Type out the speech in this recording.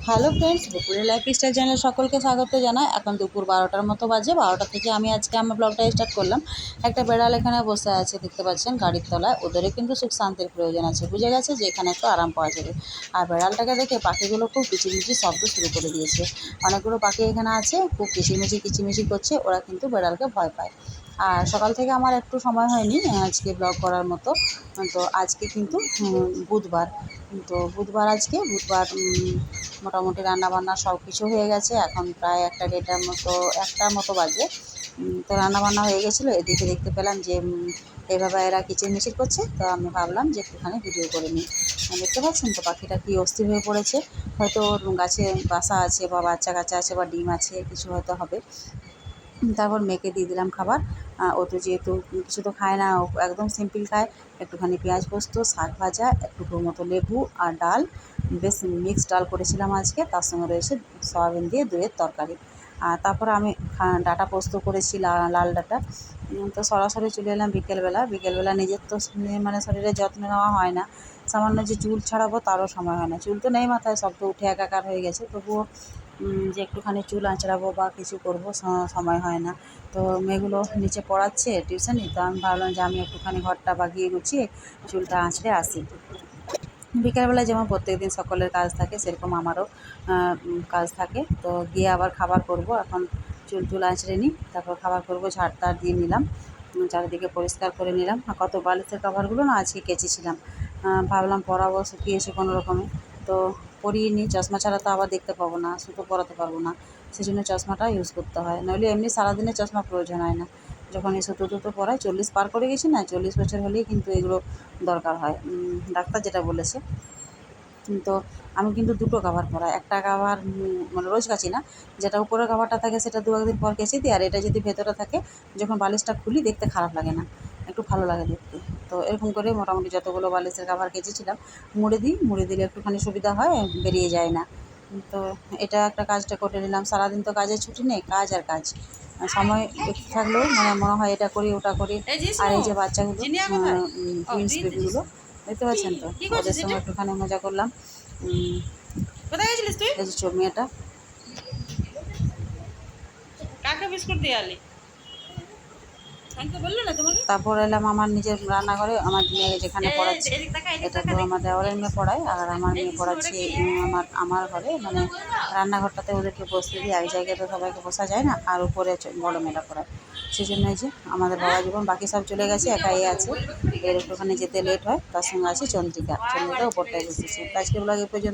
Hello friends, দুপুরে lifestyle চ্যানেলে সকলকে স্বাগত জানাই। এখন দুপুর 12টার মতো বাজে। 12টা থেকে আমি আজকে আমার ব্লগটা স্টার্ট করলাম। একটা বেড়াল এখানে বসে আছে, দেখতে পাচ্ছেন গাড়ির তলায়। ওদেরও কিন্তু সুখ শান্তির প্রয়োজন আছে, বুঝে গেছে যে এখানে একটু আরাম পাওয়া যাবে। আর বেড়ালটাকে দেখে পাখিগুলো খুব কিচিরমিচির শব্দ শুরু করে দিয়েছে। অনেকগুলো পাখি এখানে আছে, খুব কিচিরমিচির করছে। ওরা কিন্তু বেড়ালকে ভয় পায়। আর সকাল থেকে আমার একটু সময় হয়নি আজকে ব্লগ করার মতো। তো আজকে কিন্তু বুধবার। তো বুধবার আজকে বুধবার মোটামুটি রান্নাবান্না সব কিছু হয়ে গেছে। এখন প্রায় 1টার মতো বাজে। তো রান্নাবান্না হয়ে গেছিলো। এদিকে দেখতে পেলাম যে এভাবে এরা কিচিরমিচির করছে। তো আমি ভাবলাম যে একটুখানি ভিডিও করে নিই। দেখতে পাচ্ছেন তো পাখিটা কি অস্থির হয়ে পড়েছে। হয়তো ওর গাছে বাসা আছে বা বাচ্চা কাচ্চা আছে বা ডিম আছে, কিছু হয়তো হবে। তারপর মেয়েকে দিয়ে দিলাম খাবার। ও তো যেহেতু কিছু তো খায় না, ও একদম সিম্পল খায়। একটুখানি পেঁয়াজ পোস্ত, শাক ভাজা, একটুকুর মতো লেবু আর ডাল, বেশ মিক্সড ডাল করেছিলাম আজকে। তার সঙ্গে রয়েছে সয়াবিন দিয়ে দইয়ের তরকারি। আর তারপরে আমি ডাঁটা পোস্ত করেছি, লাল ডাঁটা। তো সরাসরি চলে এলাম বিকেলবেলা নিজের তো মানে শরীরের যত্ন নেওয়া হয় না। সামান্য যে চুল ছাড়াবো তারও সময় হয় না। চুল তো নেই মাথায়, সব তো উঠে একাকার হয়ে গেছে। তবুও যে একটুখানি চুল আঁচড়াবো বা কিছু করবো সময় হয় না। তো মেয়েগুলো নিচে পড়াচ্ছে টিউশনি। তো আমি ভাবলাম যে আমি একটুখানি ঘরটা বাগিয়ে গুছিয়ে চুলটা আঁচড়ে আসি। বিকেলবেলায় যেমন প্রত্যেকদিন সকলের কাজ থাকে, সেরকম আমারও কাজ থাকে। তো গিয়ে আবার খাবার করব। এখন চুল আঁচড়ে নিই, তারপর খাবার করব। ঝাড় টাড় দিয়ে নিলাম, চারিদিকে পরিষ্কার করে নিলাম। আর কত বালিশের কভারগুলো না আজকে কেচেছিলাম। ভাবলাম পরাবো, শুকিয়েছে কোনো রকমে। তো পরিয়ে নিই, চশমা ছাড়া তো আবার দেখতে পাবো না, সুতো পরাতে পারবো না। সেজন্য চশমাটা ইউজ করতে হয়, নইলে এমনি সারাদিনে চশমা প্রয়োজন হয় না। যখন এই সুতো টুতো পরাই, 40 পার করে গেছি না, 40 বছর হলেই কিন্তু এগুলো দরকার হয়, ডাক্তার যেটা বলেছে। তো আমি কিন্তু দুটো কভার পরাই। একটা কভার মানে রোজ কাচি না। যেটা উপরের কভারটা থাকে সেটা 2-1 দিন পর কেচে দিই। আর এটা যদি ভেতরে থাকে, যখন বালিশটা খুলি দেখতে খারাপ লাগে না, একটু ভালো লাগে দেখতে। তো এরকম করে মোটামুটি যতগুলো বালিশের কভার কেচেছিলাম মুড়ে দিই। মুড়ে দিলে একটুখানি সুবিধা হয়, বেরিয়ে যায় না। তো এটা একটা কাজটা করে নিলাম। সারাদিন তো কাজের ছুটি নেই, কাজ আর কাজ। সময় একটু থাকলেও মানে মনে হয় এটা করি ওটা করি। আর এই যে বাচ্চাগুলো, টুইন্স বেবিগুলো দেখতে পাচ্ছেন তো, ওদের সঙ্গে একটুখানি মজা করলাম। কোথায় গেছিলিস তুই? এই যে মেয়েটা। কাকে বিস্কুট দিয়ে আলি? আমাকে বললো না তোমাকে? তারপর এলাম আমার নিজের রান্নাঘরে, আমার মেয়ে যেখানে পড়াচ্ছি। এদিক তাকা, এদিক এটা তাকা তো দেখি। আমার দেওরের মেয়ে পড়ায়, আর আমার এই মেয়ে জিনিস ওটা পড়াচ্ছে কি? আমার ঘরে, মানে রান্নাঘরটাতে ওদেরকে বসতে দিই। এক জায়গায় তো সবাইকে বসা যায় না, আর উপরে বড় মেয়েটা পড়ায়। সেই জন্য এই যে আমাদের বাবা জীবন, বাকি সব চলে গেছে, একাই আছে। এর একটুখানি যেতে লেট হয়। তার সঙ্গে আছে চন্দ্রিকা, চন্দ্রিকা উপরটায় বসেছে। আজকে ব্লগ এ পর্যন্ত।